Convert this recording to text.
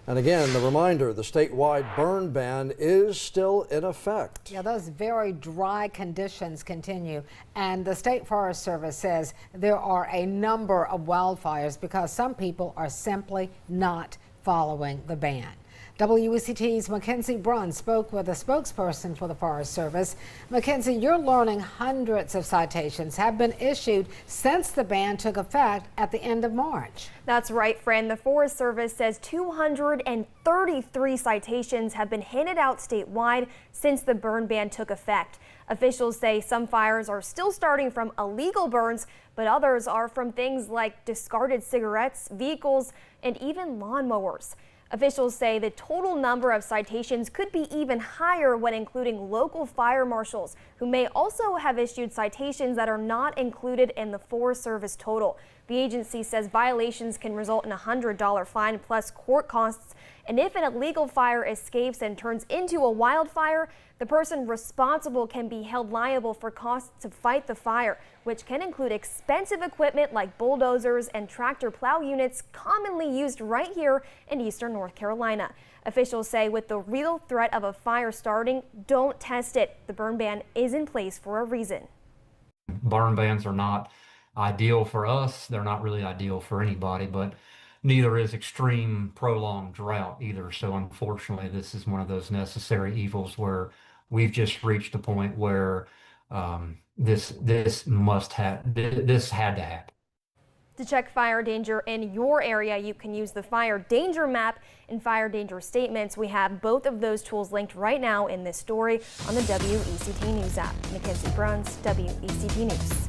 And again, the reminder, the statewide burn ban is still in effect. Yeah, those very dry conditions continue, and the State Forest Service says there are a number of wildfires because some people are simply not following the ban. WECT's Mackenzie Brunn spoke with a spokesperson for the Forest Service. Mackenzie, you're learning hundreds of citations have been issued since the ban took effect at the end of March. That's right, Fran. The Forest Service says 233 citations have been handed out statewide since the burn ban took effect. Officials say some fires are still starting from illegal burns, but others are from things like discarded cigarettes, vehicles, and even lawnmowers. Officials say the total number of citations could be even higher when including local fire marshals, who may also have issued citations that are not included in the Forest Service total. The agency says violations can result in a $100 fine plus court costs, and if an illegal fire escapes and turns into a wildfire, the person responsible can be held liable for costs to fight the fire, which can include expensive equipment like bulldozers and tractor plow units commonly used right here in eastern North Carolina. Officials say with the real threat of a fire starting, don't test it. The burn ban is in place for a reason. Burn bans are not ideal for us. They're not really ideal for anybody, but neither is extreme prolonged drought either. So unfortunately, this is one of those necessary evils where we've just reached a point where this had to happen. To check fire danger in your area, you can use the fire danger map and fire danger statements. We have both of those tools linked right now in this story on the WECT News app. Mackenzie Bruns, WECT News.